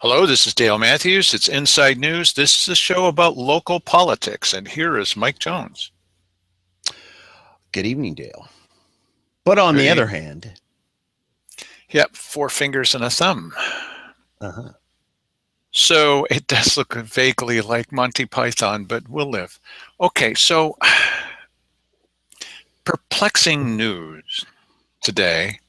Hello, this is Dale Matthews. It's Inside News. This is a show about local politics, and here is Mike Jones. Good evening, Dale. But on Good the other evening. hand, Yep, four fingers and a thumb. uh-huh. So it does look vaguely like Monty Python, but we'll live. Okay, so perplexing news today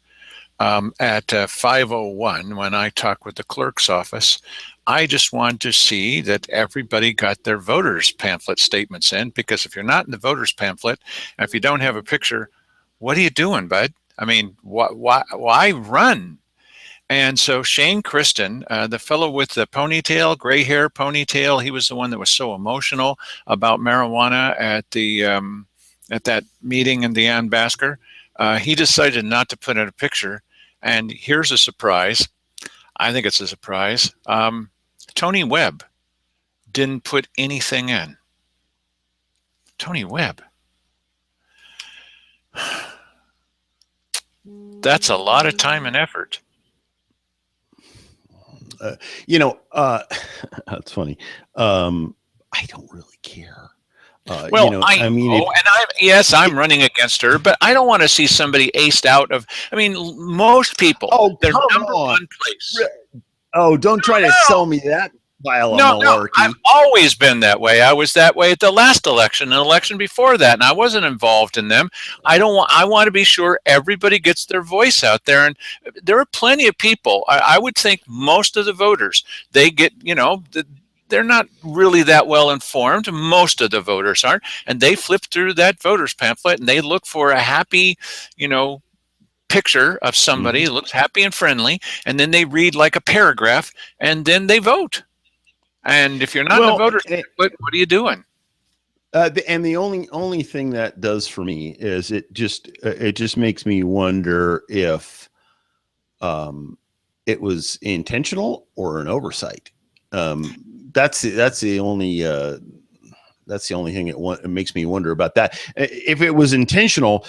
at 5:01 when I talked with the clerk's office. I just wanted to see that everybody got their voters pamphlet statements in, because if you're not in the voters pamphlet, and if you don't have a picture, what are you doing, bud? I mean, why run? And so Shane Kristen, the fellow with the ponytail, gray hair ponytail, he was the one that was so emotional about marijuana at that meeting in the Ann Basker. He decided not to put in a picture. And here's a surprise. I think it's a surprise. Tony Webb didn't put anything in. Tony Webb. That's a lot of time and effort. That's funny. I don't really care. Well, I know, and I'm running against her, but I don't want to see somebody aced out of. I mean, most people, their number one place. Oh, don't try to sell me that pile of malarkey. I've always been that way. I was that way at the last election, an election before that, and I wasn't involved in them. I want to be sure everybody gets their voice out there, and there are plenty of people. I would think most of the voters, they get, they're not really that well informed. Most of the voters aren't, and they flip through that voters pamphlet and they look for a happy, picture of somebody who looks happy and friendly, and then they read like a paragraph, and then they vote. And if you're not in the voters pamphlet, what are you doing? And the only thing that does for me is it just makes me wonder if it was intentional or an oversight. That's the only thing it makes me wonder about that. If it was intentional,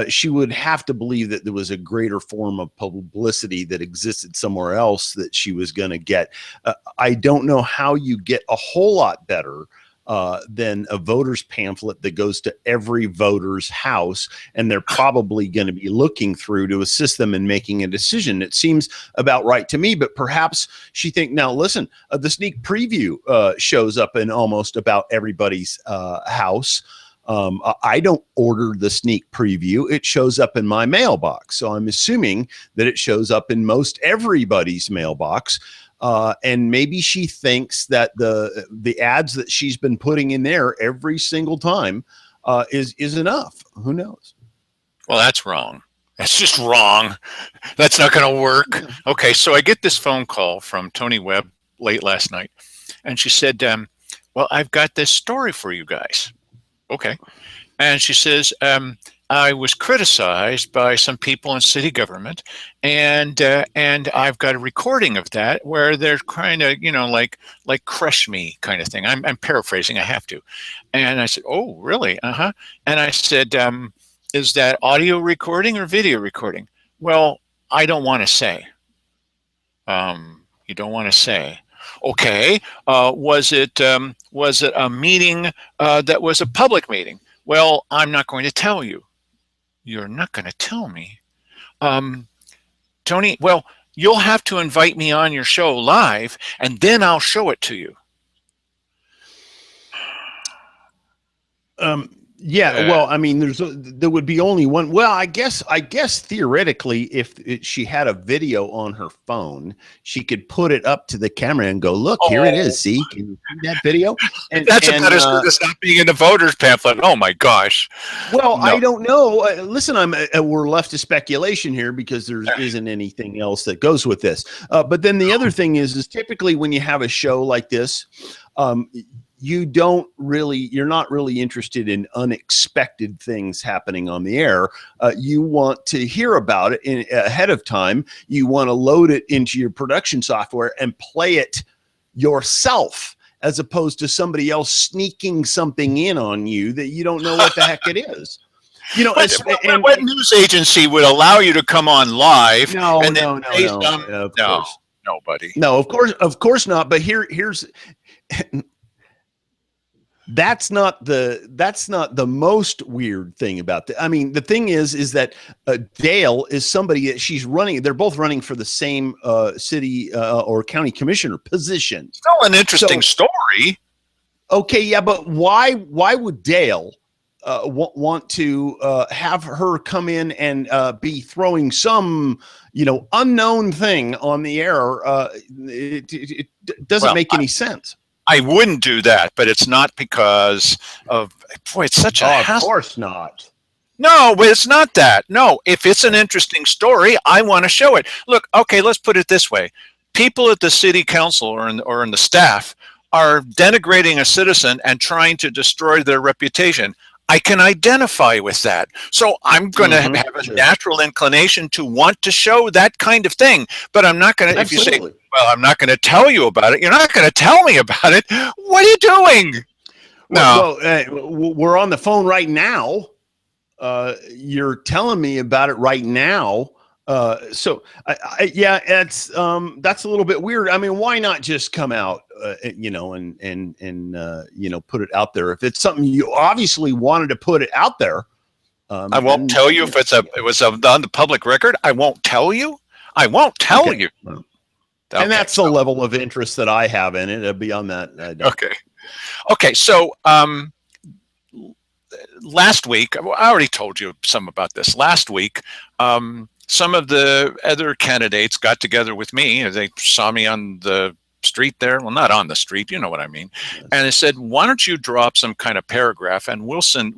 she would have to believe that there was a greater form of publicity that existed somewhere else that she was going to get. I don't know how you get a whole lot better than a voter's pamphlet that goes to every voter's house, and they're probably going to be looking through to assist them in making a decision. It seems about right to me, but perhaps she think, now listen, the sneak preview shows up in almost about everybody's house. I don't order the sneak preview. It shows up in my mailbox. So I'm assuming that it shows up in most everybody's mailbox. And maybe she thinks that the ads that she's been putting in there every single time is enough. Who knows? Well, that's wrong. That's just wrong. That's not going to work. Okay, so I get this phone call from Tony Webb late last night, and she said, well, I've got this story for you guys. Okay. And she says, I was criticized by some people in city government, and I've got a recording of that where they're kind of, like crush me kind of thing. I'm paraphrasing. I have to. And I said, oh, really? Uh-huh. And I said, is that audio recording or video recording? Well, I don't want to say. You don't want to say. Okay. Was it a meeting that was a public meeting? Well, I'm not going to tell you. You're not going to tell me. Tony, well, you'll have to invite me on your show live, and then I'll show it to you. Yeah, well, I mean, there would be only one. Well, I guess theoretically, if she had a video on her phone, she could put it up to the camera and go, "Look, here it is. See, can you see that video?" And that's about as good as not being in the voters pamphlet. Oh my gosh. Well, no. I don't know. Listen, we're left to speculation here because there isn't anything else that goes with this. But then the other thing is typically when you have a show like this, you're not really interested in unexpected things happening on the air. You want to hear about it ahead of time. You want to load it into your production software and play it yourself, as opposed to somebody else sneaking something in on you that you don't know what the heck it is. What news agency would allow you to come on live? No. Of course. Nobody. No, of course not. But here's that's not the most weird thing about that. I mean, the thing is that Dale is somebody that she's running. They're both running for the same city or county commissioner position. Still an interesting story. Okay, yeah, but why would Dale want to have her come in and be throwing some unknown thing on the air? It doesn't make any sense. I wouldn't do that, but it's not because of, boy, it's such a hassle. Of course not. No, but it's not that. No, if it's an interesting story, I want to show it. Look, okay, let's put it this way. People at the city council or in the staff are denigrating a citizen and trying to destroy their reputation. I can identify with that. So I'm going to have a natural inclination to want to show that kind of thing. But I'm not going to, if you say, well, I'm not going to tell you about it, you're not going to tell me about it. What are you doing? Well, we're on the phone right now. You're telling me about it right now. So yeah, it's that's a little bit weird. I mean, why not just come out, and put it out there? If it's something you obviously wanted to put it out there, I won't tell you if it was on the public record. I won't tell you. I won't tell you. Well, and that's the level of interest that I have in it. Beyond that, I don't. Okay. So last week, I already told you some about this. Last week, some of the other candidates got together with me. They saw me on the street there. Well, not on the street, you know what I mean. Yes. And they said, why don't you draw up some kind of paragraph and we'll send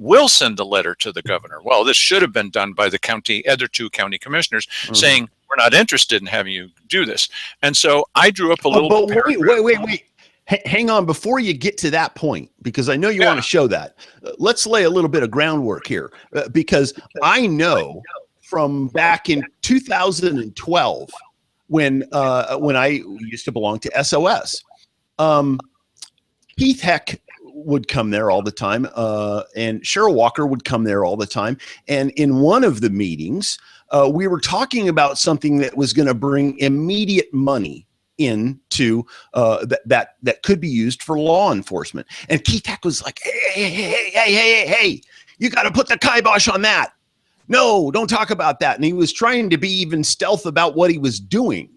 a letter to the governor. Well, this should have been done by the other two county commissioners saying, we're not interested in having you do this. And so I drew up a little paragraph. Wait. Hang on before you get to that point, because I know you want to show that. Let's lay a little bit of groundwork here, because I know from back in 2012 when I used to belong to SOS, Keith Heck would come there all the time, and Cherryl Walker would come there all the time. And in one of the meetings, we were talking about something that was going to bring immediate money into that could be used for law enforcement. And Keith Heck was like, hey, you got to put the kibosh on that. No, don't talk about that. And he was trying to be even stealth about what he was doing.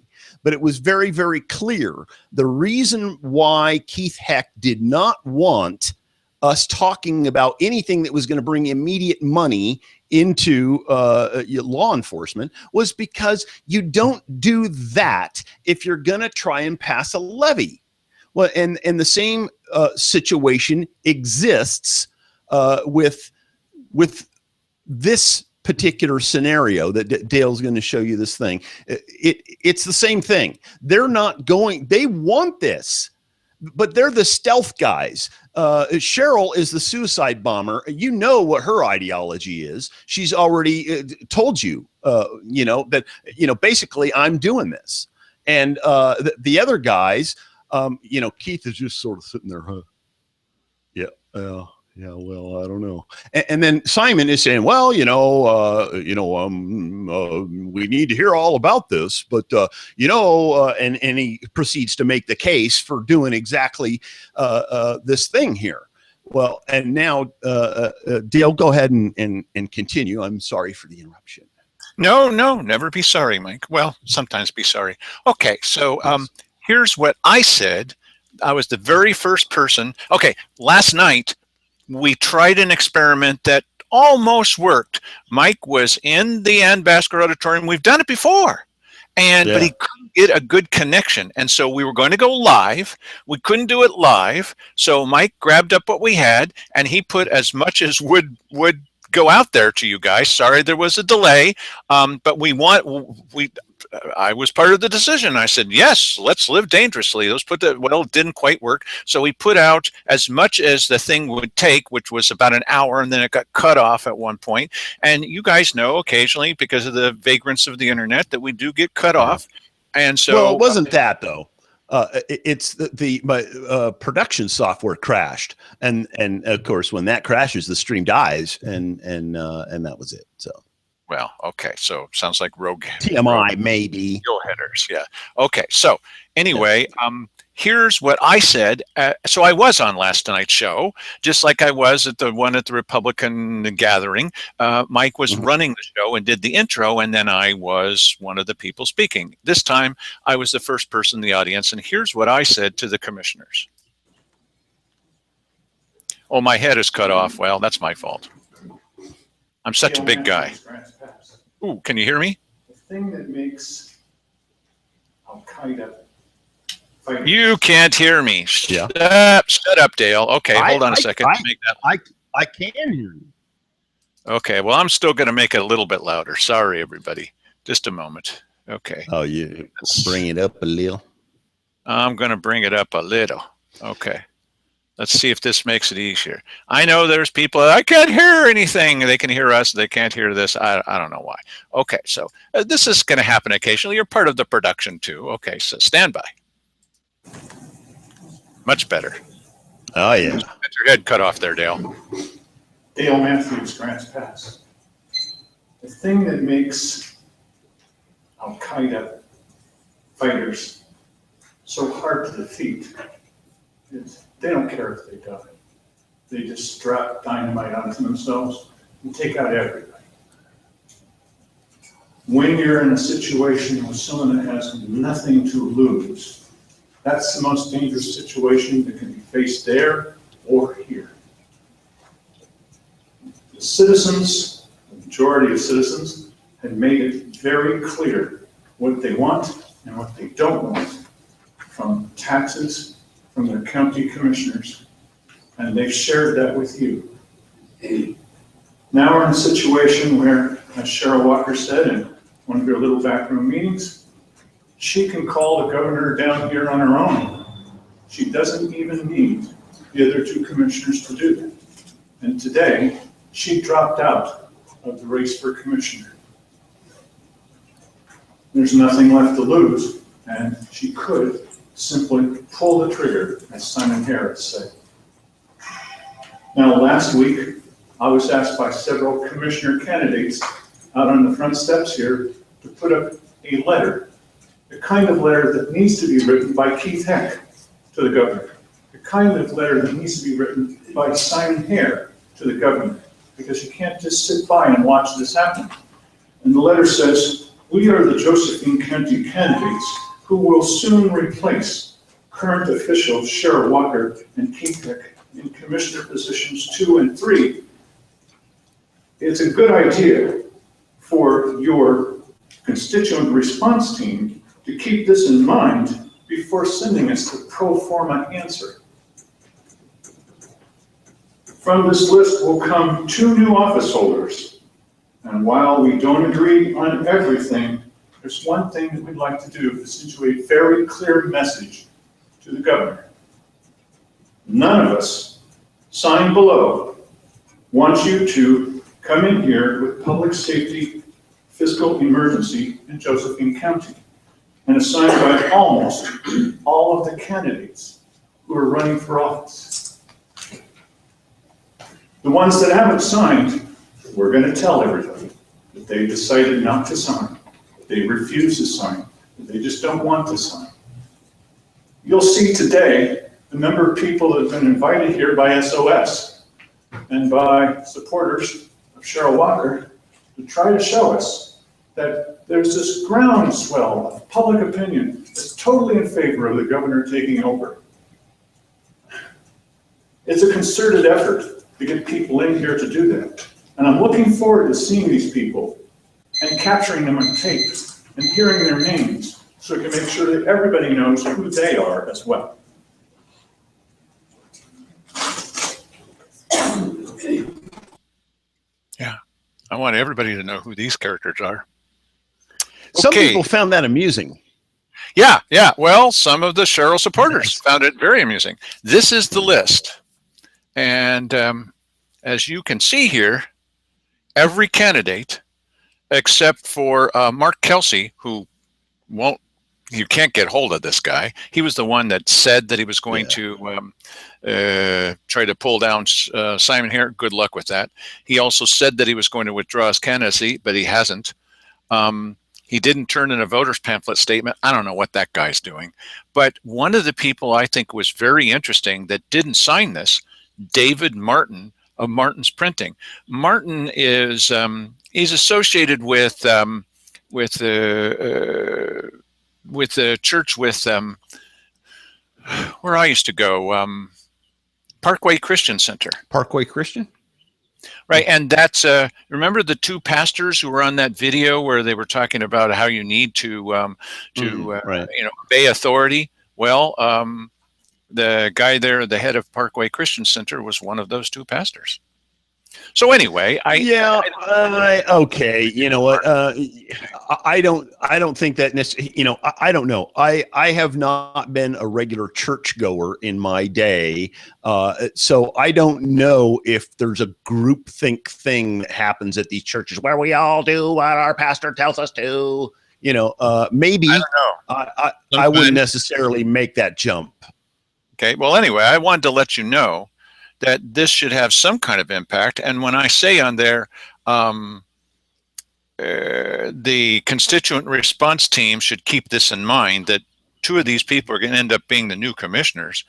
But it was very, very clear. The reason why Keith Heck did not want us talking about anything that was going to bring immediate money into law enforcement was because you don't do that if you're going to try and pass a levy. Well, and the same situation exists with this particular scenario that Dale's going to show you this thing. It's the same thing. They're not going, they want this, but they're the stealth guys. Cherryl is the suicide bomber. You know what her ideology is. She's already told you, that, basically I'm doing this. And the other guys, Keith is just sort of sitting there, yeah, well, I don't know. And then Simon is saying, well, we need to hear all about this, but, and he proceeds to make the case for doing exactly this thing here. Well, and now, Dale, go ahead and continue. I'm sorry for the interruption. No, never be sorry, Mike. Well, sometimes be sorry. Okay, so here's what I said. I was the very first person. Okay, last night, we tried an experiment that almost worked. Mike was in the Ann Basker Auditorium. We've done it before, but he couldn't get a good connection. And so we were going to go live. We couldn't do it live. So Mike grabbed up what we had, and he put as much as would go out there to you guys. Sorry, there was a delay, but I was part of the decision. I said, yes, let's live dangerously. It didn't quite work. So we put out as much as the thing would take, which was about an hour, and then it got cut off at one point. And you guys know occasionally, because of the vagrants of the internet, that we do get cut off. And so, well, it wasn't that though. It's my production software crashed, and of course when that crashes, the stream dies, and that was it. So Well, okay. So sounds like rogue TMI, maybe. headers. Yeah. Okay. So Yeah. anyway, here's what I said. So I was on last night's show, just like I was at the one at the Republican gathering. Mike was running the show and did the intro, and then I was one of the people speaking. This time, I was the first person in the audience, and here's what I said to the commissioners. Oh, my head is cut off. Well, that's my fault. I'm such a big guy. Ooh, can you hear me? The thing that makes Al-Qaeda. You can't hear me. Yeah. Shut up, Dale. Okay, hold on a second. I can hear you. Okay, well, I'm still going to make it a little bit louder. Sorry, everybody. Just a moment. Okay. Oh, you bring it up a little. I'm going to bring it up a little. Okay. Let's see if this makes it easier. I know there's people, I can't hear anything. They can hear us. They can't hear this. I don't know why. Okay, so this is going to happen occasionally. You're part of the production too. Okay, so stand by. Much better. Oh, yeah. Get your head cut off there, Dale. Dale Matthews, Grants Pass. The thing that makes Al-Qaeda fighters so hard to defeat is they don't care if they die. They just strap dynamite onto themselves and take out everybody. When you're in a situation with someone that has nothing to lose, that's the most dangerous situation that can be faced there or here. The citizens, the majority of citizens, have made it very clear what they want and what they don't want from taxes from their county commissioners, and they've shared that with you. Now we're in a situation where, as Cherryl Walker said in one of your little backroom meetings, she can call the governor down here on her own. She doesn't even need the other two commissioners to do that. And today, she dropped out of the race for commissioner. There's nothing left to lose, and she could simply pull the trigger, as Simon Harris said. Now, last week, I was asked by several commissioner candidates out on the front steps here to put up a letter, the kind of letter that needs to be written by Keith Heck to the governor, the kind of letter that needs to be written by Simon Hare to the governor, because you can't just sit by and watch this happen. And the letter says, "We are the Josephine County candidates who will soon replace current officials Cherryl Walker and Keith Heck in commissioner positions 2 and 3. It's a good idea for your constituent response team to keep this in mind before sending us the pro forma answer. From this list will come 2 new office holders. And while we don't agree on everything, there's one thing that we'd like to do, is send you a very clear message to the governor. None of us, signed below, want you to come in here with public safety fiscal emergency in Josephine County, and assigned by almost all of the candidates who are running for office. The ones that haven't signed, we're going to tell everybody that they decided not to sign. They refuse to sign. They just don't want to sign. You'll see today the number of people that have been invited here by SOS and by supporters of Cherryl Walker to try to show us that there's this groundswell of public opinion that's totally in favor of the governor taking over. It's a concerted effort to get people in here to do that. And I'm looking forward to seeing these people and capturing them on tape and hearing their names so we can make sure that everybody knows who they are as well. Yeah, I want everybody to know who these characters are. Some people found that amusing. Yeah. Well, some of the Cherryl supporters found it very amusing. This is the list. And as you can see here, every candidate except for Mark Kelsey, who won't you can't get hold of this guy. He was the one that said that he was going to try to pull down Simon Harris. Good luck with that. He also said that he was going to withdraw his candidacy, but he hasn't. He didn't turn in a voter's pamphlet statement. I don't know what that guy's doing. But one of the people I think was very interesting that didn't sign this, David Martin of Martin's Printing. Martin is he's associated with the church where I used to go, Parkway Christian Center. Parkway Christian? Right, and that's remember the two pastors who were on that video where they were talking about how you need to obey authority. Well, the guy there, the head of Parkway Christian Center, was one of those two pastors. So anyway, okay. You know what? I don't think that I don't know. I have not been a regular churchgoer in my day, so I don't know if there's a groupthink thing that happens at these churches where we all do what our pastor tells us to. Maybe I don't know. I wouldn't necessarily make that jump. Okay. Well, anyway, I wanted to let you know that this should have some kind of impact. And when I say on there, the constituent response team should keep this in mind, that two of these people are going to end up being the new commissioners.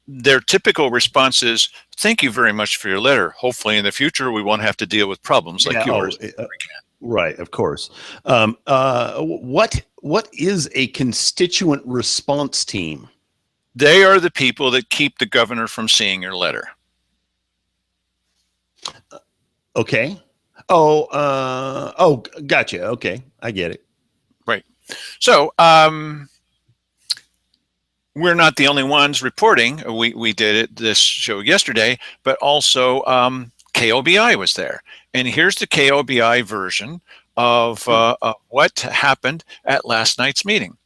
Their typical response is, thank you very much for your letter. Hopefully in the future, we won't have to deal with problems like yours. Right, of course. What is a constituent response team? They are the people that keep the governor from seeing your letter. Okay. Gotcha. Okay, I get it. Right. So we're not the only ones reporting. We did this show yesterday, but also KOBI was there. And here's the KOBI version of what happened at last night's meeting.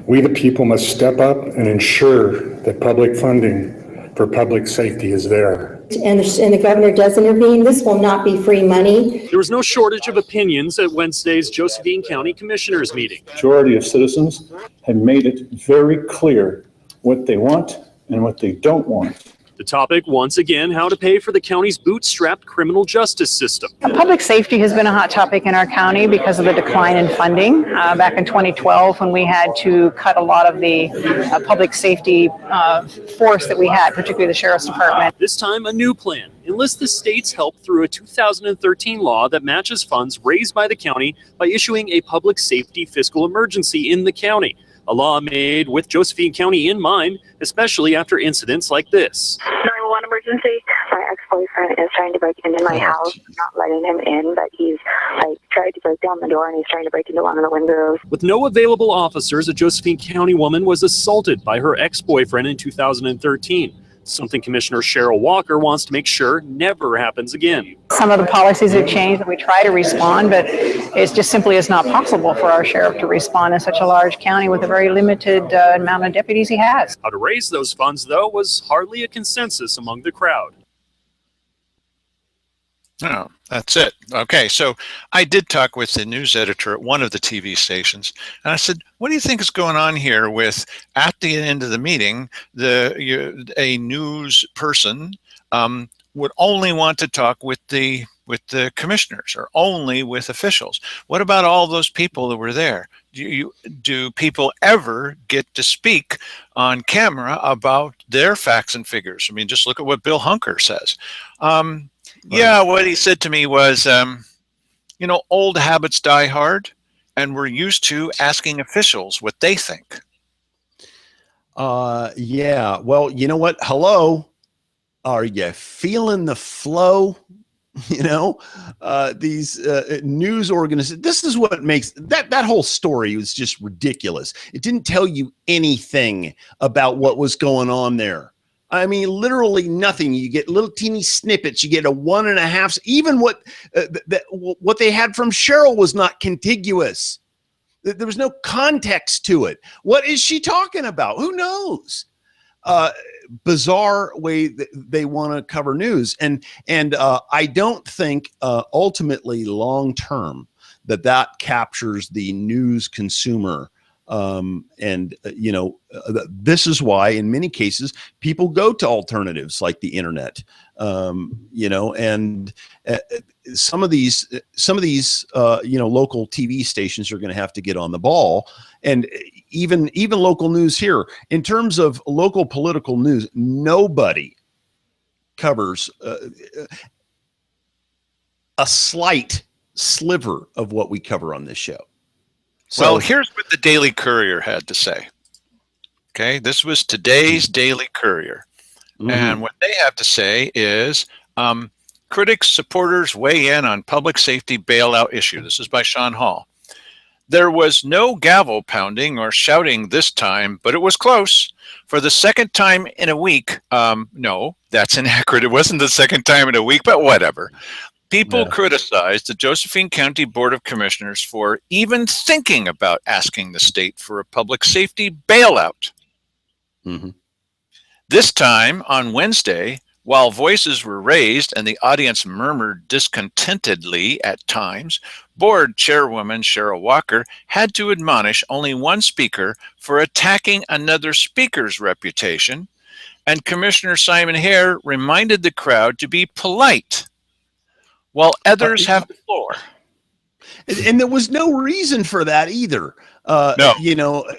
We, the people, must step up and ensure that public funding for public safety is there. And the governor does intervene. This will not be free money. There was no shortage of opinions at Wednesday's Josephine County Commissioners meeting. Majority of citizens have made it very clear what they want and what they don't want. The topic, once again, how to pay for the county's bootstrapped criminal justice system. Public safety has been a hot topic in our county because of the decline in funding. Back in 2012, when we had to cut a lot of the public safety force that we had, particularly the Sheriff's Department. This time, a new plan enlists the state's help through a 2013 law that matches funds raised by the county by issuing a public safety fiscal emergency in the county. A law made with Josephine County in mind, especially after incidents like this. 911 emergency. My ex-boyfriend is trying to break into my house. I'm not letting him in, but he's tried to break down the door and he's trying to break into one of the windows. With no available officers, a Josephine County woman was assaulted by her ex-boyfriend in 2013. Something Commissioner Cherryl Walker wants to make sure never happens again. Some of the policies have changed and we try to respond, but it just simply is not possible for our sheriff to respond in such a large county with a very limited amount of deputies he has. How to raise those funds, though, was hardly a consensus among the crowd. Oh, that's it. Okay, so I did talk with the news editor at one of the TV stations, and I said, "What do you think is going on here with, at the end of the meeting, a news person would only want to talk with the commissioners or only with officials? What about all those people that were there? Do people ever get to speak on camera about their facts and figures? I mean, just look at what Bill Hunker says." Yeah, what he said to me was, old habits die hard, and we're used to asking officials what they think. Yeah. Well, you know what? Hello. Are you feeling the flow? These news organizations, this is what makes that whole story was just ridiculous. It didn't tell you anything about what was going on there. I mean, literally nothing. You get little teeny snippets. You get a 1.5. Even what they had from Cherryl was not contiguous. There was no context to it. What is she talking about? Who knows? Bizarre way that they want to cover news, and I don't think ultimately long term that captures the news consumer. This is why in many cases people go to alternatives like the internet, and some of these local TV stations are going to have to get on the ball, and even local news here. In terms of local political news, nobody covers a slight sliver of what we cover on this show. Well, here's what the Daily Courier had to say. Okay, this was today's Daily Courier. And what they have to say is, critics, supporters weigh in on public safety bailout issue. This is by Sean Hall. There was no gavel pounding or shouting this time, but it was close. For the second time in a week, no, that's inaccurate. It wasn't the second time in a week, but whatever. People criticized the Josephine County Board of Commissioners for even thinking about asking the state for a public safety bailout. This time on Wednesday, while voices were raised and the audience murmured discontentedly at times, board chairwoman Cherryl Walker had to admonish only one speaker for attacking another speaker's reputation, and Commissioner Simon Hare reminded the crowd to be polite while others have the floor. And there was no reason for that either. No.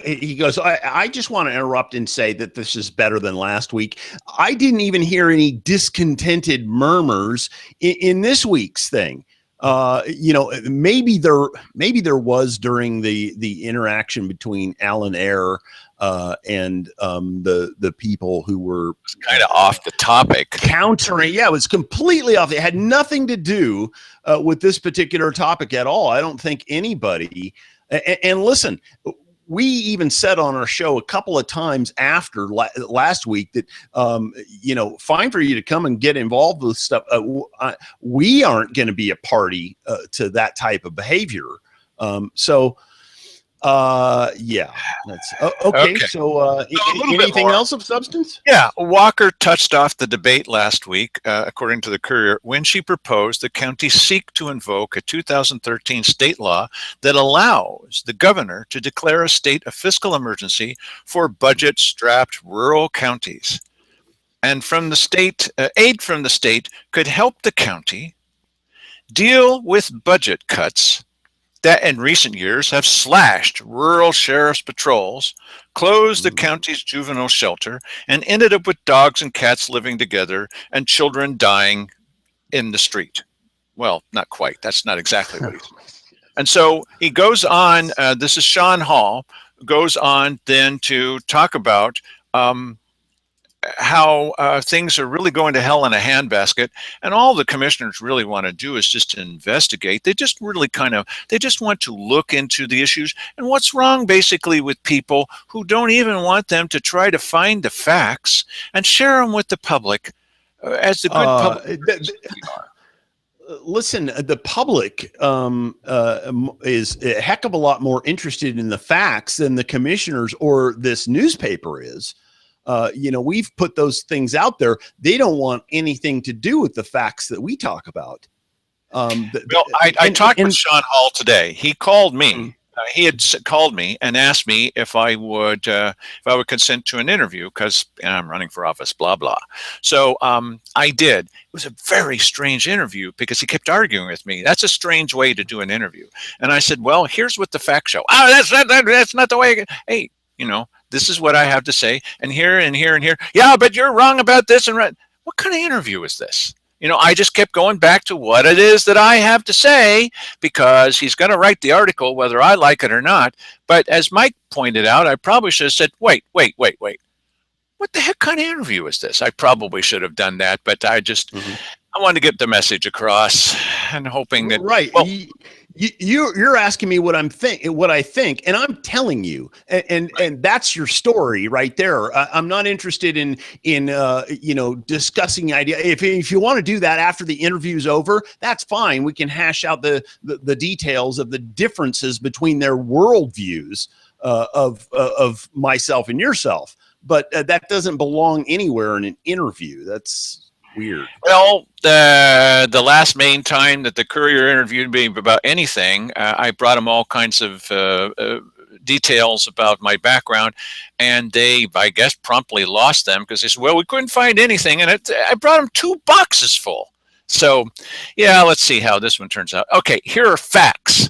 He goes, I just want to interrupt and say that this is better than last week. I didn't even hear any discontented murmurs in this week's thing. Maybe there was during the interaction between Alan Ayer and the people who were kind of off the topic countering. Yeah, it was completely off. It had nothing to do with this particular topic at all. I don't think anybody. And listen, we even said on our show a couple of times after last week that, fine for you to come and get involved with stuff. We aren't going to be a party to that type of behavior. That's okay. So anything else of substance? Yeah. Walker touched off the debate last week, according to the Courier, when she proposed the county seek to invoke a 2013 state law that allows the governor to declare a state of fiscal emergency for budget-strapped rural counties. And from the state, aid from the state could help the county deal with budget cuts that in recent years have slashed rural sheriff's patrols, closed the county's juvenile shelter, and ended up with dogs and cats living together and children dying in the street. Well, not quite. That's not exactly what he said. And so he goes on, this is Sean Hall, goes on then to talk about how things are really going to hell in a handbasket, and all the commissioners really want to do is just to investigate. They just really they just want to look into the issues and what's wrong basically with people who don't even want them to try to find the facts and share them with the public as the good public. Listen, the public is a heck of a lot more interested in the facts than the commissioners or this newspaper is. We've put those things out there. They don't want anything to do with the facts that we talk about. I talked with Sean Hall today. He called me. He had called me and asked me if I would consent to an interview because I'm running for office, blah, blah. So I did. It was a very strange interview because he kept arguing with me. That's a strange way to do an interview. And I said, well, here's what the facts show. Oh, that's not the way. Hey, this is what I have to say, and here and here and here. Yeah, but you're wrong about this and right. What kind of interview is this? I just kept going back to what it is that I have to say because he's going to write the article whether I like it or not. But as Mike pointed out, I probably should have said, wait. What the heck kind of interview is this? I probably should have done that, but I just I wanted to get the message across and hoping that right. Well, you're asking me what I think, and I'm telling you, and that's your story right there. I'm not interested in discussing the idea. If you want to do that after the interview's over, that's fine. We can hash out the details of the differences between their worldviews of myself and yourself. But that doesn't belong anywhere in an interview. That's weird. Well, the last main time that the Courier interviewed me about anything, I brought them all kinds of details about my background, and they, I guess, promptly lost them because they said, well, we couldn't find anything, and I brought them 2 boxes full. So, yeah, let's see how this one turns out. Okay, here are facts.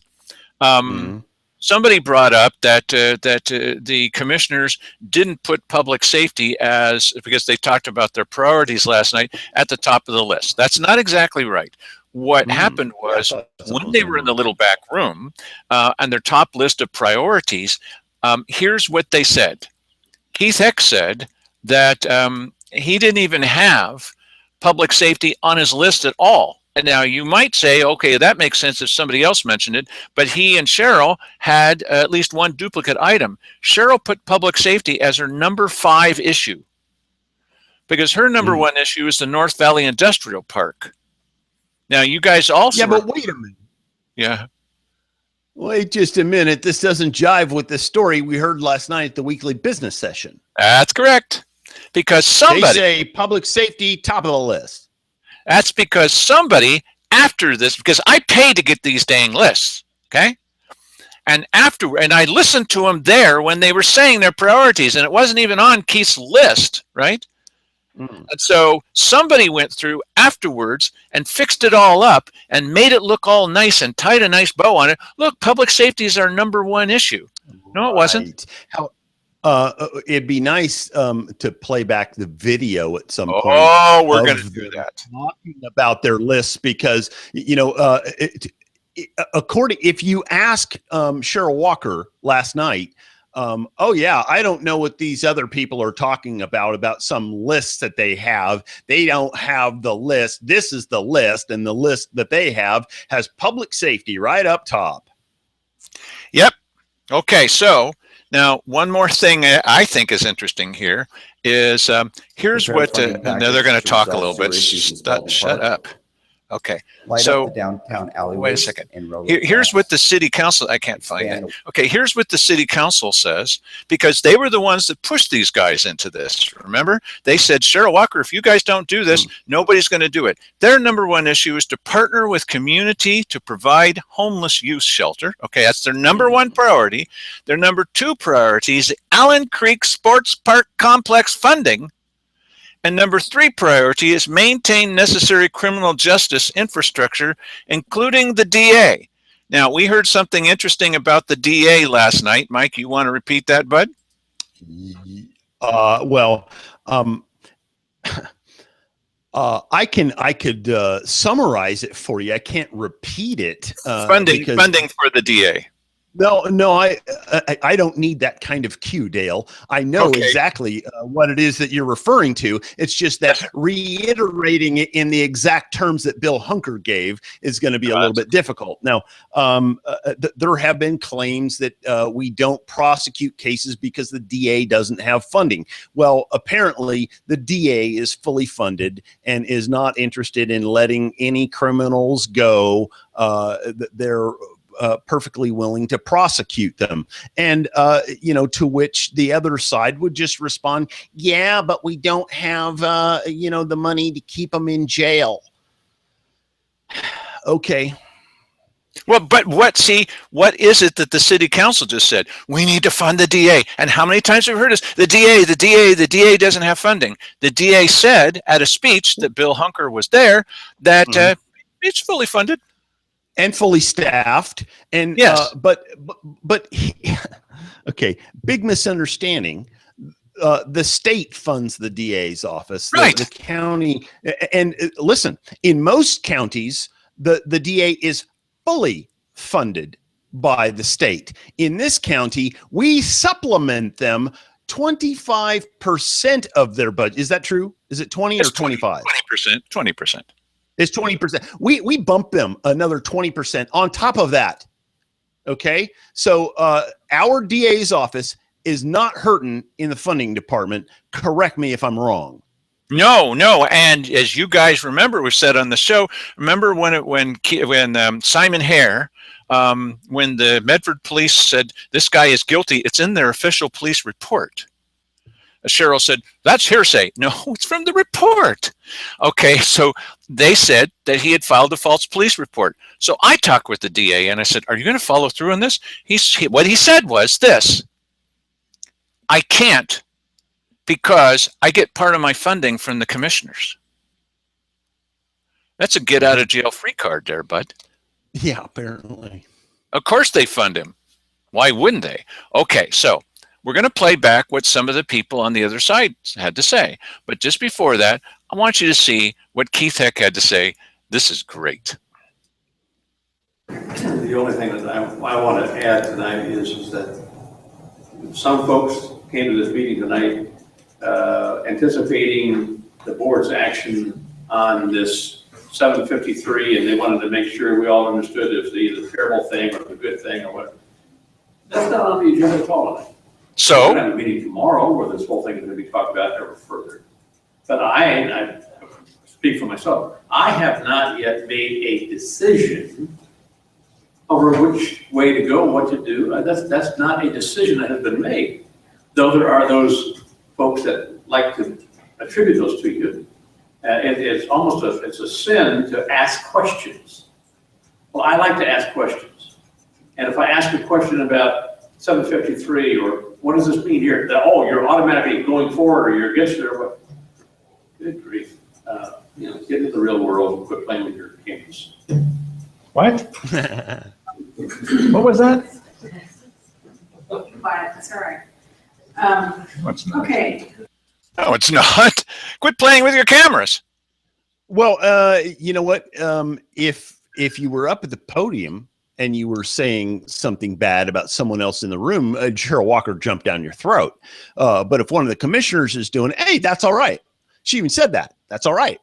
Somebody brought up that the commissioners didn't put public safety because they talked about their priorities last night at the top of the list. That's not exactly right. What happened was when they were in the little back room and their top list of priorities, here's what they said. Keith Heck said that he didn't even have public safety on his list at all. And now you might say, okay, that makes sense if somebody else mentioned it, but he and Cherryl had at least one duplicate item. Cherryl put public safety as her number 5 issue because her number 1 issue is the North Valley Industrial Park. Now you guys also... Yeah, but wait a minute. Yeah. Wait just a minute. This doesn't jive with the story we heard last night at the weekly business session. That's correct. Because somebody... They say public safety, top of the list. That's because somebody after this, because I pay to get these dang lists, okay? And I listened to them there when they were saying their priorities, and it wasn't even on Keith's list, right? And so somebody went through afterwards and fixed it all up and made it look all nice and tied a nice bow on it. Look, public safety is our number 1 issue. No, it wasn't. It'd be nice to play back the video at some point. Oh, we're going to do that. Talking about their lists because, you know, if you ask Cherryl Walker last night, oh yeah, I don't know what these other people are talking about some lists that they have. They don't have the list. This is the list, and the list that they have has public safety right up top. Yep. Okay, so now one more thing I think is interesting here is here's what now they're going to talk a little bit. Shut up. Okay, so the downtown alleyways. Wait a second. Here's what the city council, I can't find it. Okay, here's what the city council says, because they were the ones that pushed these guys into this. Remember? They said, Cherryl Walker, if you guys don't do this, nobody's going to do it. Their number 1 issue is to partner with community to provide homeless youth shelter. Okay, that's their number 1 priority. Their number 2 priority is the Allen Creek Sports Park Complex funding. And number 3 priority is maintain necessary criminal justice infrastructure, including the DA. Now, we heard something interesting about the DA last night. Mike, you want to repeat that, bud? I could summarize it for you. I can't repeat it. Funding for the DA. No, I don't need that kind of cue, Dale. I know exactly what it is that you're referring to. It's just that reiterating it in the exact terms that Bill Hunker gave is going to be a little bit difficult. Now, there have been claims that we don't prosecute cases because the DA doesn't have funding. Well, apparently the DA is fully funded and is not interested in letting any criminals go. They're perfectly willing to prosecute them. And, to which the other side would just respond, yeah, but we don't have, the money to keep them in jail. Okay. Well, but what is it that the city council just said? We need to fund the DA. And how many times have we heard this? The DA doesn't have funding. The DA said at a speech that Bill Hunker was there that it's fully funded. And fully staffed, and yes, but okay, big misunderstanding. The state funds the DA's office, right? The county, and listen, in most counties, the DA is fully funded by the state. In this county, we supplement them 25% of their budget. Is that true? Is it 20 or 25? 20%. It's 20%. We bump them another 20% on top of that. Okay. So our DA's office is not hurting in the funding department. Medford me if I'm wrong. No. And as you guys remember, we said on the show, remember when Simon Hare, when the Medford police said this guy is guilty, it's in their official police report. Cherryl said, that's hearsay. No, it's from the report. Okay, so they said that he had filed a false police report. So I talked with the DA and I said, are you going to follow through on this? What he said was this: I can't, because I get part of my funding from the commissioners. That's a get out of jail free card there, bud. Yeah, apparently. Of course they fund him. Why wouldn't they? Okay, so we're going to play back what some of the people on the other side had to say. But just before that, I want you to see what Keith Heck had to say. This is great. The only thing that I want to add tonight is that some folks came to this meeting tonight anticipating the board's action on this 753, and they wanted to make sure we all understood if it's either the terrible thing or the good thing or what. That's not on the agenda at all tonight. So we're going to have a meeting tomorrow where this whole thing is going to be talked about ever further. But I speak for myself. I have not yet made a decision over which way to go, what to do. That's not a decision that has been made. Though there are those folks that like to attribute those to you. It's almost it's a sin to ask questions. Well, I like to ask questions. And if I ask a question about 753 or what does this mean here? That, oh, you're automatically going forward or you're against it or what? Good grief. Get into the real world and quit playing with your games. What? What was that? Quiet, that's all right. What's not? Okay. no, it's not. Quit playing with your cameras. Well, you know what? If you were up at the podium and you were saying something bad about someone else in the room, Cherryl Walker jumped down your throat. But if one of the commissioners is doing, hey, that's all right. She even said that. That's all right.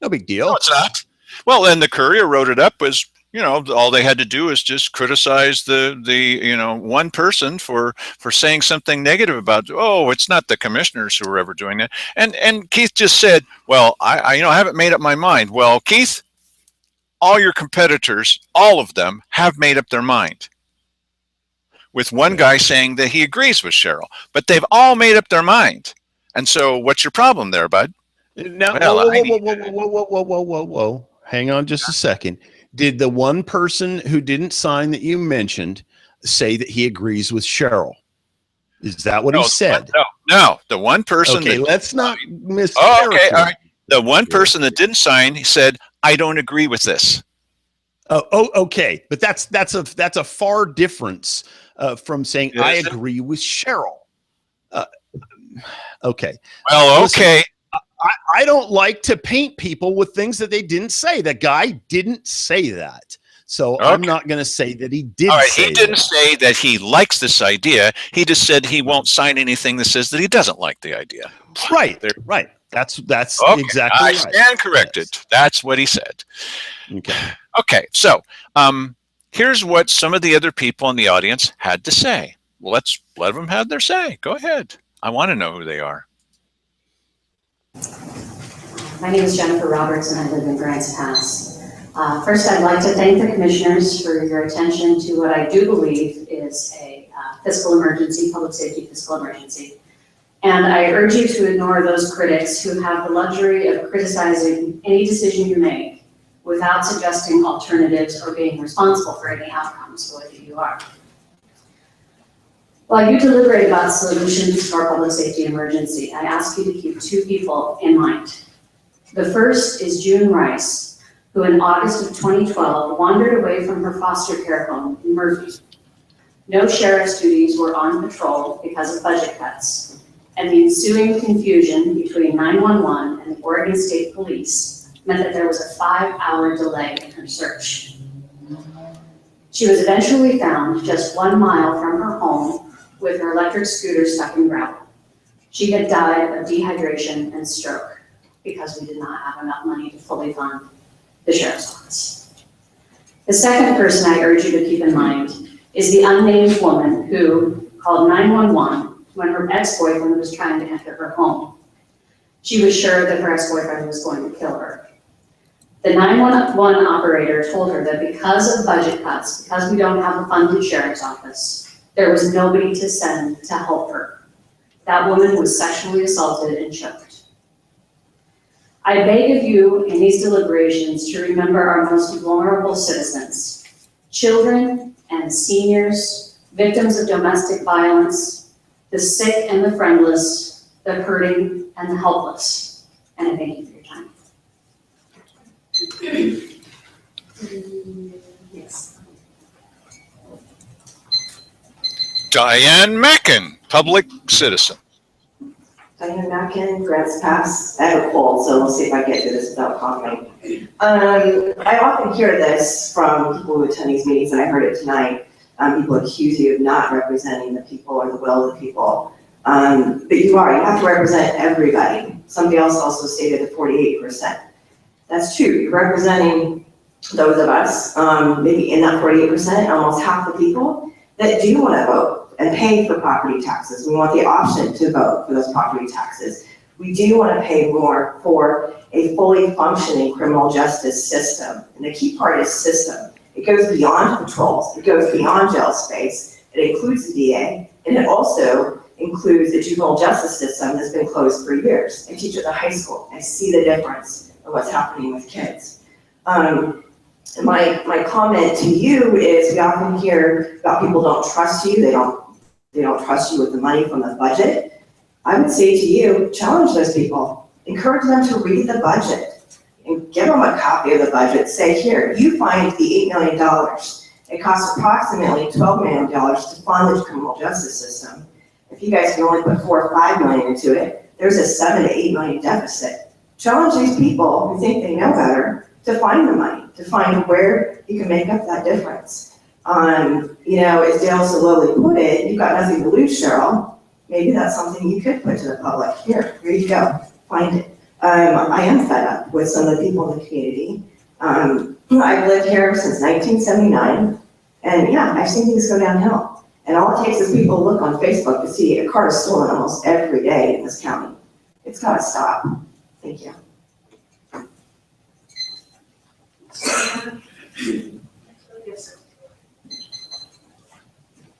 No big deal. No, it's not. Well, then the Courier wrote it up as, all they had to do is just criticize the one person for saying something negative about, oh, it's not the commissioners who are ever doing that. And Keith just said, well, I haven't made up my mind. Well, Keith, all your competitors, all of them have made up their mind. With one guy saying that he agrees with Cherryl, but they've all made up their mind. And so what's your problem there, bud? Now, whoa. Hang on just a second. Did the one person who didn't sign that you mentioned say that he agrees with Cherryl? Is that what he said? No. The one person. Okay, let's not miss. Okay, all right. The one person that didn't sign, he said, I don't agree with this. Okay. But that's a far difference from saying I agree with Cherryl. Okay. Well, okay. Listen, I don't like to paint people with things that they didn't say. The guy didn't say that. So okay. I'm not going to say that he did. All right, he didn't say that he likes this idea. He just said he won't sign anything that says that he doesn't like the idea. Right. Right. That's okay. Exactly right. I stand corrected. Yes. That's what he said. Okay. Okay. So here's what some of the other people in the audience had to say. Well, let's let them have their say. Go ahead. I want to know who they are. My name is Jennifer Roberts and I live in Grants Pass. First, I'd like to thank the commissioners for your attention to what I do believe is a fiscal emergency, public safety fiscal emergency. And I urge you to ignore those critics who have the luxury of criticizing any decision you make without suggesting alternatives or being responsible for any outcomes the way that you are. While you deliberate about solutions to our public safety emergency, I ask you to keep two people in mind. The first is June Rice, who in August of 2012 wandered away from her foster care home in Murphy. No sheriff's duties were on patrol because of budget cuts, and the ensuing confusion between 911 and the Oregon State Police meant that there was a 5-hour delay in her search. She was eventually found just 1 mile from her home with her electric scooter stuck in gravel. She had died of dehydration and stroke because we did not have enough money to fully fund the sheriff's office. The second person I urge you to keep in mind is the unnamed woman who called 911 when her ex-boyfriend was trying to enter her home. She was sure that her ex-boyfriend was going to kill her. The 911 operator told her that because of budget cuts, because we don't have a funded sheriff's office, there was nobody to send to help her. That woman was sexually assaulted and choked. I beg of you in these deliberations to remember our most vulnerable citizens, children and seniors, victims of domestic violence, the sick and the friendless, the hurting and the helpless. And I thank you for your time. Yes. Diane Mackin, public citizen. Diane Mackin, Grants Pass. I have a cold, so we'll see if I get through this without coughing. I often hear this from people who attend these meetings, and I heard it tonight. People accuse you of not representing the people or the will of the people. But you are. You have to represent everybody. Somebody else also stated the 48%. That's true. You're representing those of us, maybe in that 48%, almost half the people that do want to vote and pay for property taxes. We want the option to vote for those property taxes. We do want to pay more for a fully functioning criminal justice system. And the key part is system. It goes beyond patrols. It goes beyond jail space. It includes the DA, and it also includes the juvenile justice system that's been closed for years. I teach at the high school. I see the difference of what's happening with kids. My comment to you is we often hear about people don't trust you. They don't trust you with the money from the budget. I would say to you, challenge those people. Encourage them to read the budget and give them a copy of the budget. Say, here, you find the $8 million. It costs approximately $12 million to fund the criminal justice system. If you guys can only put $4 or $5 million into it, there's a $7 to $8 million deficit. Challenge these people who think they know better to find the money, to find where you can make up that difference. As Dale so lowly put it, you've got nothing to lose, Cheryl. Maybe that's something you could put to the public. Here you go, find it. I am fed up with some of the people in the community. I've lived here since 1979, and yeah, I've seen things go downhill. And all it takes is people to look on Facebook to see a car is stolen almost every day in this county. It's got to stop. Thank you.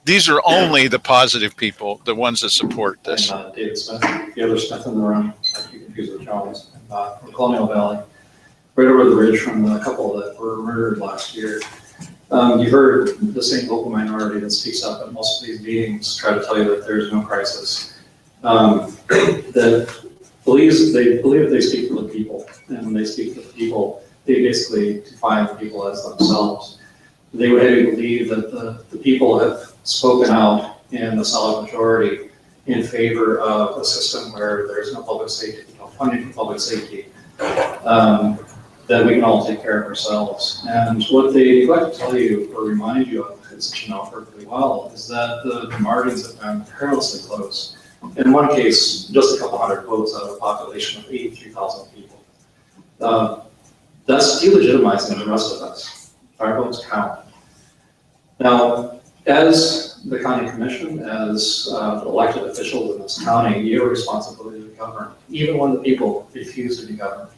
These are only the positive people, the ones that support this. David Smith, the other Smith in the room, I keep confused with Jones, from Colonial Valley, right over the ridge from the couple that were murdered last year. You heard the same vocal minority that speaks up at most of these meetings try to tell you that there's no crisis. That they believe they speak for the people, and when they speak for the people, they basically define the people as themselves. They would have you believe that the people have spoken out in the solid majority in favor of a system where there's no public safety, no funding for public safety, that we can all take care of ourselves. And what they neglect to tell you or remind you of, as you know perfectly well, is that the margins have been perilously close. In one case, just a couple hundred votes out of a population of 83,000 people. That's delegitimizing the rest of us. Our votes count. Now, as the county commission, as elected officials in this county, you have a responsibility to govern, even when the people refuse to be governed.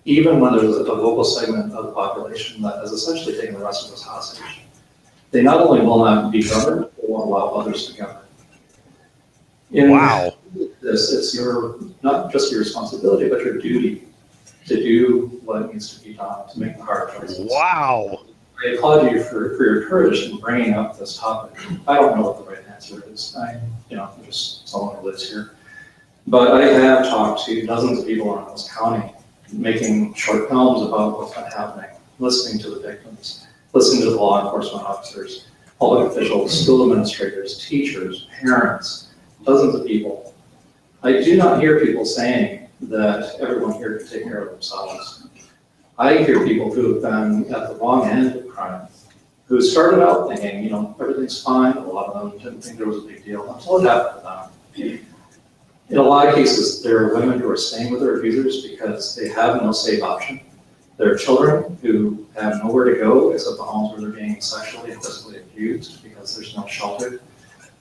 Even when there's a vocal segment of the population that has essentially taken the rest of us hostage. They not only will not be governed, they won't allow others to govern. Wow. It's not just your responsibility, but your duty to do what needs to be done, to make the hard choices. Wow. I applaud you for your courage in bringing up this topic. I don't know what the right answer is. I'm just someone who lives here. But I have talked to dozens of people around this county, making short films about what's been happening, listening to the victims, listening to the law enforcement officers, public officials, school administrators, teachers, parents, dozens of people. I do not hear people saying that everyone here can take care of themselves. I hear people who have been at the wrong end of crime, who started out thinking, everything's fine. A lot of them didn't think there was a big deal until it happened to them. In a lot of cases, there are women who are staying with their abusers because they have no safe option. There are children who have nowhere to go except the homes where they're being sexually and physically abused because there's no shelter.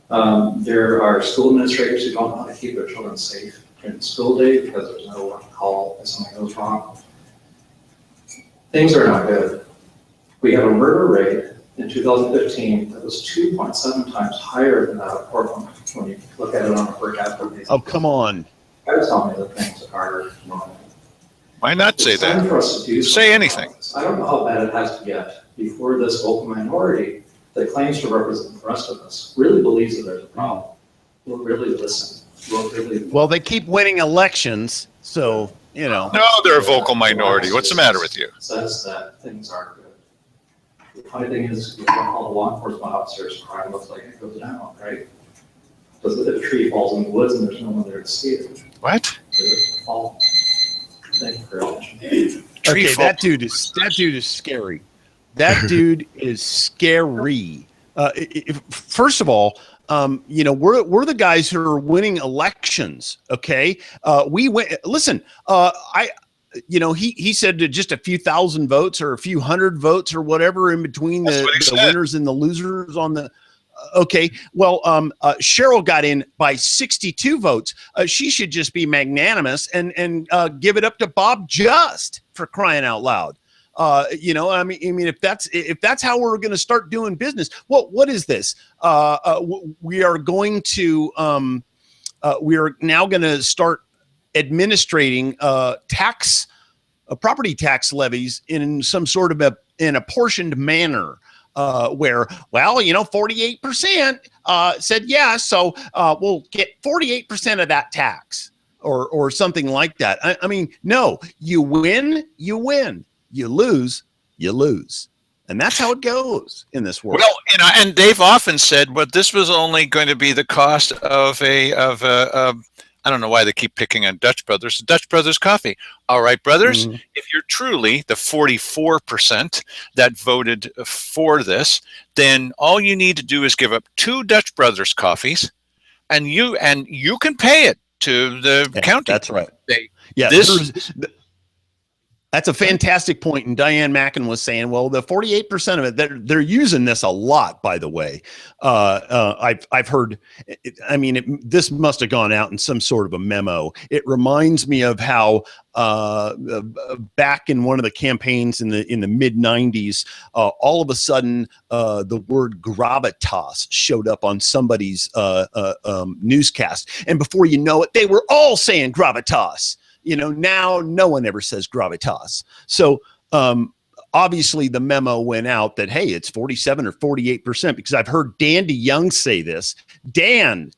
There are school administrators who don't know how to keep their children safe during the school day because there's no one to call if something goes wrong. Things are not good. We have a murder rate In 2015, that was 2.7 times higher than that of Portland when you look at it on a per capita basis. Oh, come on. I was telling you that things are normal. Why not say It's time that? for us to do Say something anything. about this. I don't know how bad it has to get before this vocal minority that claims to represent the rest of us really believes that there's a problem. We'll really listen. Well, they keep winning elections, so, you know. No, they're a vocal minority. What's the matter with you? Says that things aren't good. The funny thing is, you don't call the law enforcement officers, crime looks like it goes down, right? Because if a tree falls in the woods and there's no one there to see it. What? It'll fall. Thank you for your attention. Okay, that dude is scary. That dude is scary. First of all, you know, we're the guys who are winning elections. Okay, we win. Listen, you know, he said just a few thousand votes or a few hundred votes or whatever in between the winners and the losers on the. Okay, well, Cherryl got in by 62 votes. She should just be magnanimous and give it up to Bob Just, for crying out loud. You know, I mean, if that's how we're going to start doing business, what is this? We are going to we are now going to start administrating property tax levies in some sort of an apportioned manner. Where, well, you know, 48% said yes, so we'll get 48% of that tax or something like that. I mean, no, you win, you win. You lose, you lose. And that's how it goes in this world. Well, you know, and they've often said, but this was only going to be the cost of I don't know why they keep picking on Dutch Brothers. Dutch Brothers Coffee. All right, brothers, if you're truly the 44% that voted for this, then all you need to do is give up 2 Dutch Brothers coffees, and you can pay it to the county. That's right. Yeah, that's a fantastic point. And Diane Mackin was saying, well, the 48% of it, they're using this a lot, by the way. I've heard, I mean, this must have gone out in some sort of a memo. It reminds me of how back in one of the campaigns in the mid 90s, all of a sudden the word gravitas showed up on somebody's newscast. And before you know it, they were all saying gravitas. You know, now no one ever says gravitas. So obviously the memo went out that, hey, it's 47 or 48%, because I've heard Dan DeYoung say this. Dan,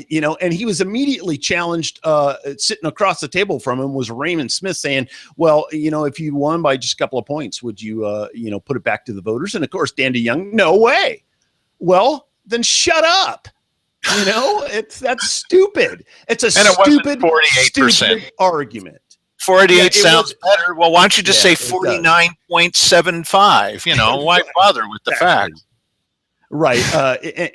you know, and he was immediately challenged. Sitting across the table from him was Raymond Smith saying, well, you know, if you won by just a couple of points, would you, you know, put it back to the voters? And of course, Dan DeYoung, no way. Well, then shut up. You know, that's stupid. It's a stupid argument. 48 sounds better. Well, why don't you just say 49.75? You know, why bother with the facts? Right.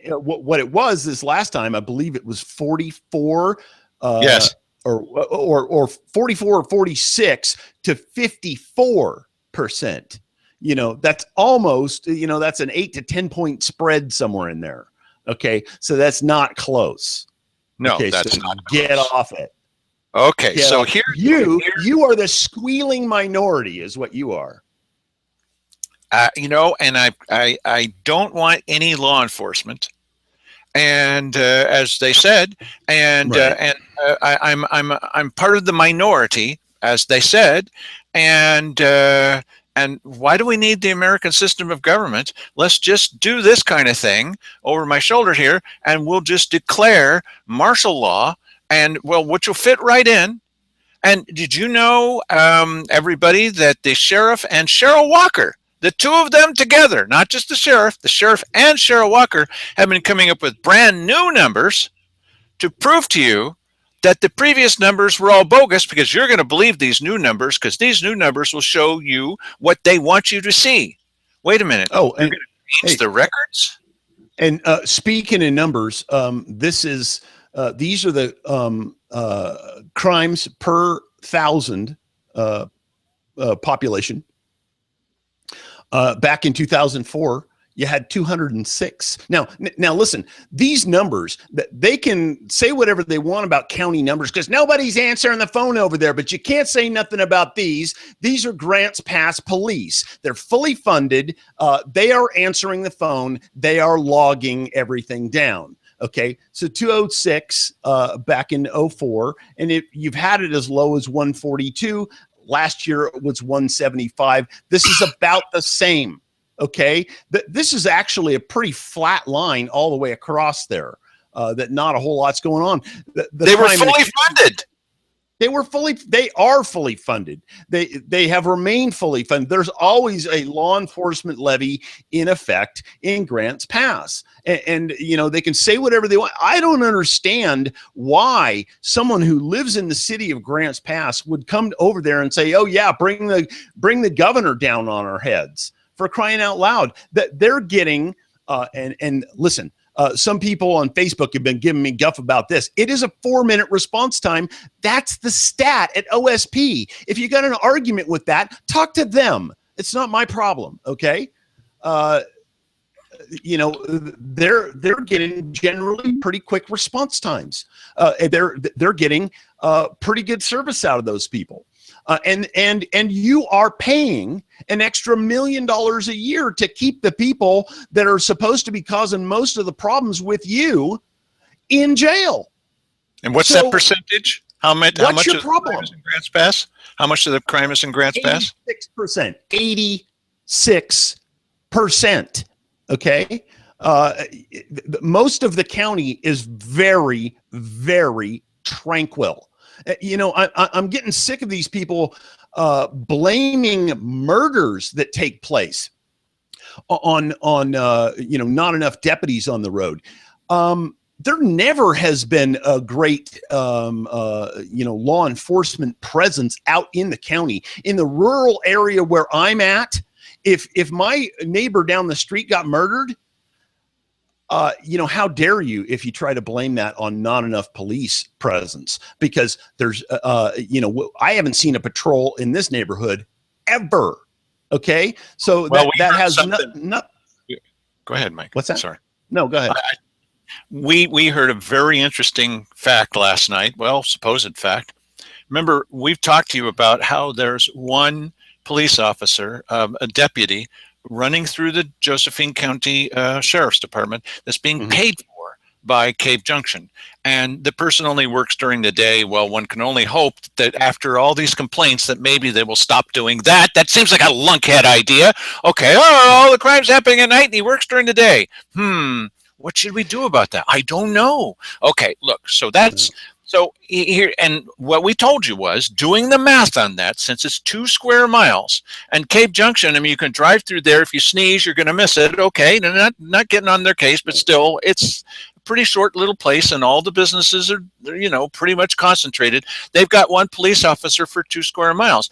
What it was this last time, I believe it was 44. Yes. Or 44 or 46 to 54%. You know, that's almost, you know, that's an 8 to 10 point spread somewhere in there. Okay, so that's not close. No, okay, that's so not get close. Off it. Okay, so here you are the squealing minority, is what you are. You know, and I don't want any law enforcement, and as they said, and I'm part of the minority, as they said, and why do we need the American system of government? Let's just do this kind of thing over my shoulder here, and we'll just declare martial law, and well, which will fit right in. And did you know, everybody, that the sheriff and Cherryl Walker, the two of them together, not just the sheriff and Cherryl Walker, have been coming up with brand new numbers to prove to you that the previous numbers were all bogus, because you're going to believe these new numbers, because these new numbers will show you what they want you to see. Wait a minute. Oh, and you're going to change the records? And speaking in numbers, these are the crimes per 1,000 population. Back in 2004, You had 206. Now listen, these numbers, they can say whatever they want about county numbers because nobody's answering the phone over there, but you can't say nothing about these. These are Grants Pass police. They're fully funded. They are answering the phone. They are logging everything down. Okay, so 206 back in 04, and if you've had it as low as 142, last year it was 175. This is about the same. Okay, this is actually a pretty flat line all the way across there. That not a whole lot's going on. They were fully funded. They are fully funded. They have remained fully funded. There's always a law enforcement levy in effect in Grants Pass. And you know, they can say whatever they want. I don't understand why someone who lives in the city of Grants Pass would come over there and say, oh yeah, bring the governor down on our heads, for crying out loud. That they're getting, and listen, some people on Facebook have been giving me guff about this. It is a 4-minute response time. That's the stat at OSP. If you got an argument with that, talk to them. It's not my problem. Okay. You know, they're getting generally pretty quick response times. They're getting pretty good service out of those people. And you are paying an extra $1 million a year to keep the people that are supposed to be causing most of the problems with you in jail. And what's that percentage? How much what's your of problem? The crime is in Grants Pass? How much of the crime is in Grants Pass? 86%. 86%. Okay. Most of the county is very, very tranquil. You know, I'm getting sick of these people blaming murders that take place on you know, not enough deputies on the road. There never has been a great you know, law enforcement presence out in the county. In the rural area where I'm at, if my neighbor down the street got murdered, you know, how dare you if you try to blame that on not enough police presence? Because there's, you know, I haven't seen a patrol in this neighborhood ever. Okay, so well, that has not. Go ahead, Mike. What's that? Sorry. No, go ahead. We heard a very interesting fact last night. Well, supposed fact. Remember, we've talked to you about how there's one police officer, a deputy, running through the Josephine County Sheriff's Department that's being paid for by Cave Junction. And the person only works during the day. Well, one can only hope that after all these complaints that maybe they will stop doing that. That seems like a lunkhead idea. Okay, all the crime's happening at night and he works during the day. What should we do about that? I don't know. Okay, look, so that's... So here, and what we told you was doing the math on that, since it's 2 square miles and Cave Junction, I mean, you can drive through there. If you sneeze, you're going to miss it. Okay, they're not getting on their case, but still, it's a pretty short little place, and all the businesses are, you know, pretty much concentrated. They've got 1 police officer for 2 square miles.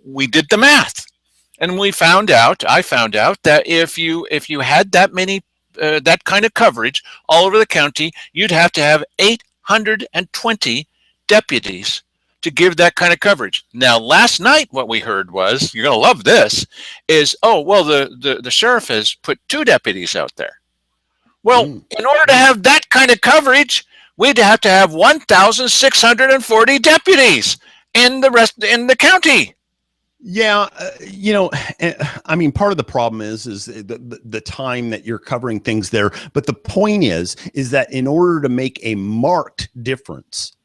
We did the math, and I found out that if you had that many, that kind of coverage all over the county, you'd have to have 820 deputies to give that kind of coverage. Now, last night, what we heard was, you're going to love this, is, oh, well, the sheriff has put 2 deputies out there. Well, in order to have that kind of coverage, we'd have to have 1,640 deputies in the county. Yeah, you know, I mean, part of the problem is the time that you're covering things there. But the point is that in order to make a marked difference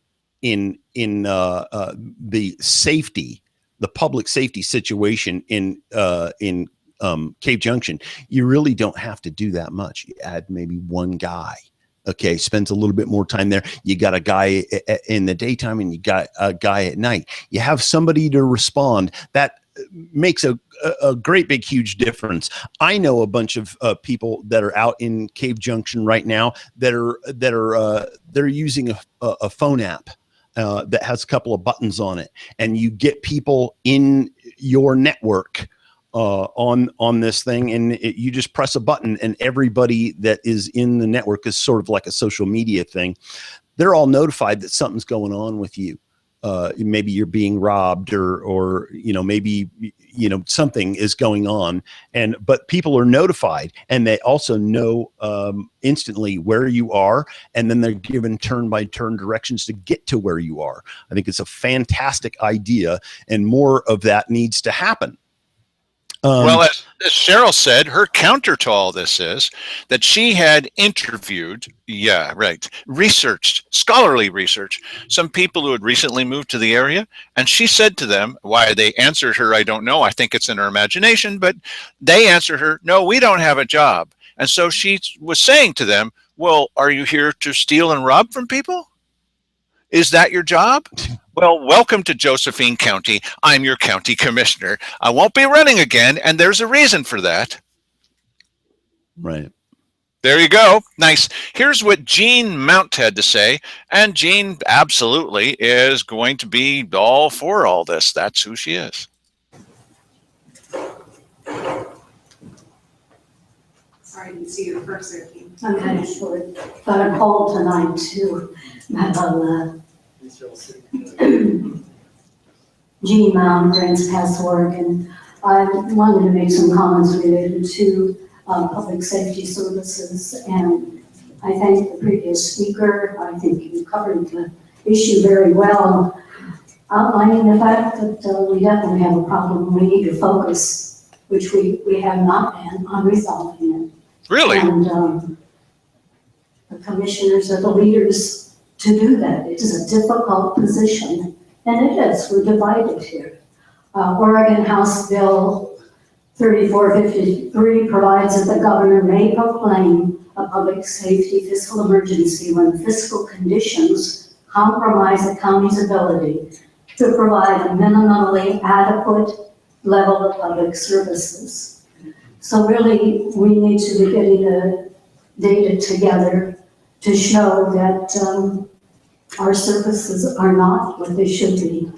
in the safety, the public safety situation in Cave Junction, you really don't have to do that much. You add maybe 1 guy. Okay, spends a little bit more time there. You got a guy in the daytime and you got a guy at night. You have somebody to respond. That makes a great big huge difference. I know a bunch of people that are out in Cave Junction right now that are they're using a phone app that has a couple of buttons on it, and you get people in your network on this thing, and you just press a button and everybody that is in the network is sort of like a social media thing. They're all notified that something's going on with you. maybe you're being robbed or maybe something is going on, but people are notified, and they also know instantly where you are, and then they're given turn-by-turn directions to get to where you are. I think it's a fantastic idea, and more of that needs to happen. Well, as Cherryl said, her counter to all this is that she had interviewed, researched, scholarly research, some people who had recently moved to the area. And she said to them, why they answered her, I don't know. I think it's in her imagination, but they answered her, no, we don't have a job. And so she was saying to them, well, are you here to steal and rob from people? Is that your job? Well, welcome to Josephine County. I'm your county commissioner. I won't be running again, and there's a reason for that. Right. There you go. Nice. Here's what Jean Mount had to say, and Jean absolutely is going to be all for all this. That's who she is. Sorry, I didn't see you first there, Jean. I'm kind of short, but I'm cold tonight too. Jean Mount, Grants Pass, Oregon. I wanted to make some comments related to public safety services, and I thank the previous speaker. I think you covered the issue very well, outlining the fact that we definitely have a problem. We need to focus, which we have not been, on resolving it. Really? And the commissioners are the leaders to do that. It is a difficult position, and it is. We're divided here. Oregon House Bill 3453 provides that the governor may proclaim a public safety fiscal emergency when fiscal conditions compromise the county's ability to provide a minimally adequate level of public services. So really, we need to be getting the data together to show that our services are not what they should be.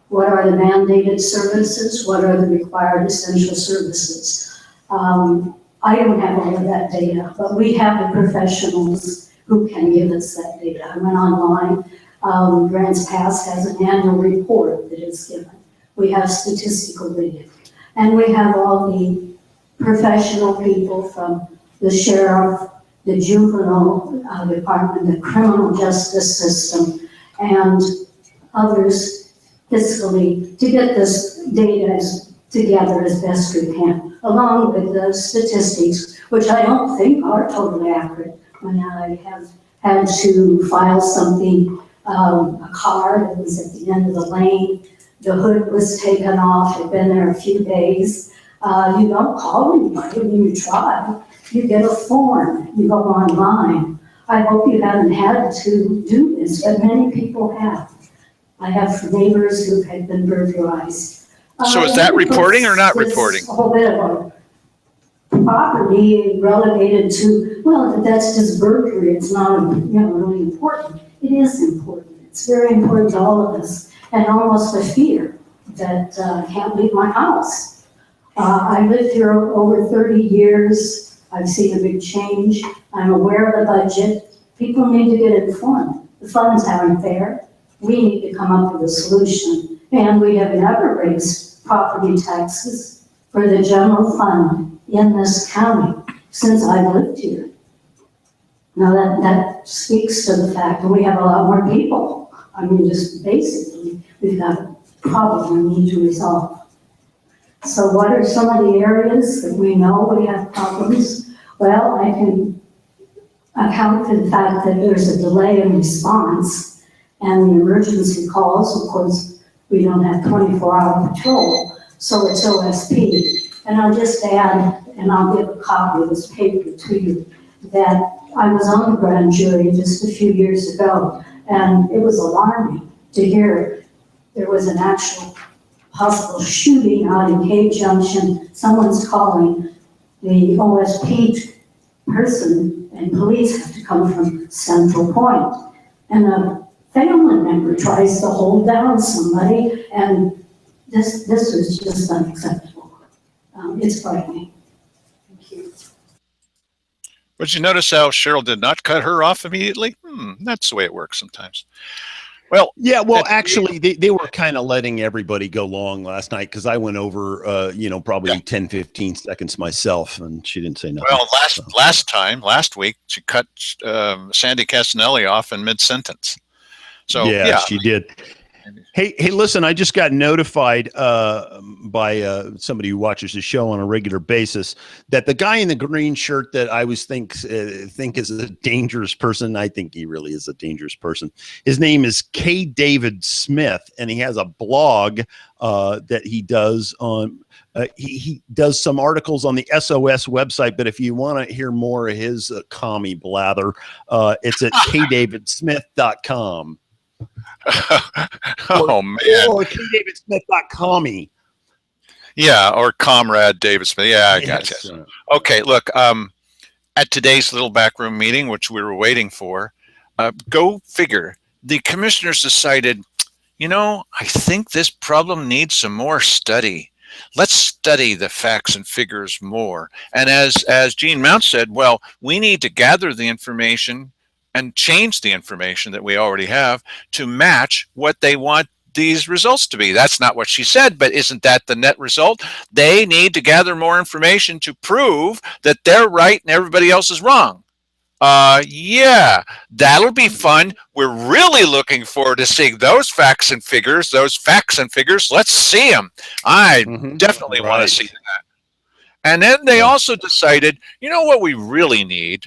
What are the mandated services? What are the required essential services? I don't have all of that data, but we have the professionals who can give us that data. I went online. Grants Pass has an annual report that is given. We have statistical data. And we have all the professional people from the sheriff, the juvenile department, the criminal justice system, and others fiscally to get this data together as best we can, along with the statistics, which I don't think are totally accurate. When I have had to file something, a car that was at the end of the lane, the hood was taken off, had been there a few days. You don't call anybody when you try. You get a form, you go online. I hope you haven't had to do this, but many people have. I have neighbors who have been burglarized. So is that reporting or not reporting? A whole bit of property relegated to, well, that's just burglary. It's not really important. It is important. It's very important to all of us, and almost a fear that I can't leave my house. I lived here over 30 years. I've seen a big change. I'm aware of the budget. People need to get informed. The funds aren't there. We need to come up with a solution. And we have never raised property taxes for the general fund in this county since I've lived here. Now that speaks to the fact that we have a lot more people. I mean, just basically, we've got a problem we need to resolve. So what are some of the areas that we know we have problems? Well, I can account for the fact that there's a delay in response and the emergency calls. Of course, we don't have 24-hour patrol, so it's OSP. And I'll just add, and I'll give a copy of this paper to you, that I was on the grand jury just a few years ago, and it was alarming to hear there was an actual possible shooting out in Cave Junction. Someone's calling. The OSP person and police have to come from Central Point. And a family member tries to hold down somebody, and this was just unacceptable. It's frightening. Thank you. But you notice how Cherryl did not cut her off immediately? That's the way it works sometimes. Well, yeah, well, actually, they were kind of letting everybody go long last night because I went over, probably 10, 15 seconds myself, and she didn't say nothing. Well, last week, she cut Sandy Castanelli off in mid-sentence. So, yeah, she did. Hey, listen, I just got notified by somebody who watches the show on a regular basis that the guy in the green shirt that I was think is a dangerous person. I think he really is a dangerous person. His name is K. David Smith, and he has a blog that he does on. He does some articles on the SOS website, but if you want to hear more of his commie blather, it's at kdavidsmith.com. Oh, man. Or kdavidsmith.com. Yeah, or Comrade David Smith. Yeah, I got you. Okay, look, at today's little backroom meeting, which we were waiting for, go figure, the commissioners decided, I think this problem needs some more study. Let's study the facts and figures more. And as Gene Mount said, well, we need to gather the information and change the information that we already have to match what they want these results to be. That's not what she said, but isn't that the net result? They need to gather more information to prove that they're right and everybody else is wrong. Yeah, that'll be fun. We're really looking forward to seeing those facts and figures. Let's see them. I definitely want to see that. And then they also decided, what we really need?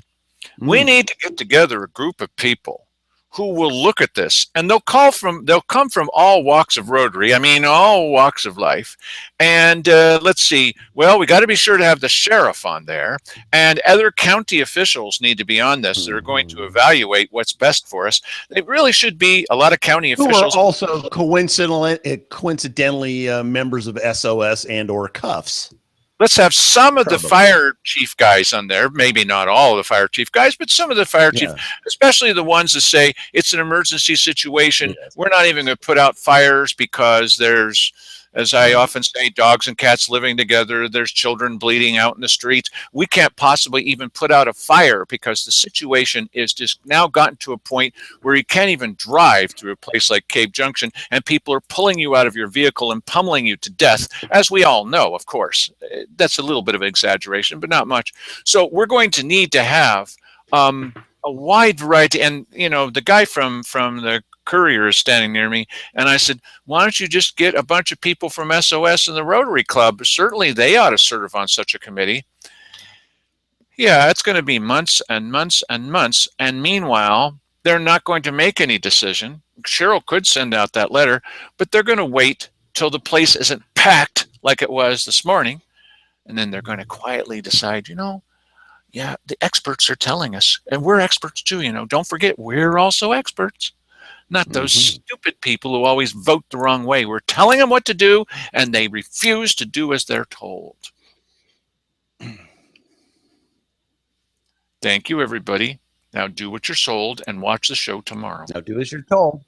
We need to get together a group of people who will look at this, and they'll come from all walks of Rotary. I mean, all walks of life. And let's see. Well, we got to be sure to have the sheriff on there, and other county officials need to be on this. They're going to evaluate what's best for us. It really should be a lot of county officials. Who are also coincidentally members of SOS and/or Cuffs. Let's have some of the fire chief guys on there, maybe not all of the fire chief guys, but some of the fire chief, especially the ones that say it's an emergency situation. We're not even going to put out fires because there's, as I often say, dogs and cats living together. There's children bleeding out in the streets. We can't possibly even put out a fire because the situation is just now gotten to a point where you can't even drive through a place like Cave Junction, and people are pulling you out of your vehicle and pummeling you to death, as we all know, of course. That's a little bit of an exaggeration, but not much. So we're going to need to have a wide variety. And, the guy from the Courier is standing near me, and I said, why don't you just get a bunch of people from SOS and the Rotary Club? Certainly they ought to serve on such a committee. Yeah, it's going to be months and months and months, and meanwhile, they're not going to make any decision. Cherryl could send out that letter, but they're going to wait till the place isn't packed like it was this morning, and then they're going to quietly decide, yeah, the experts are telling us, and we're experts too, don't forget, we're also experts. Not those stupid people who always vote the wrong way. We're telling them what to do, and they refuse to do as they're told. Thank you, everybody. Now do what you're sold and watch the show tomorrow. Now do as you're told.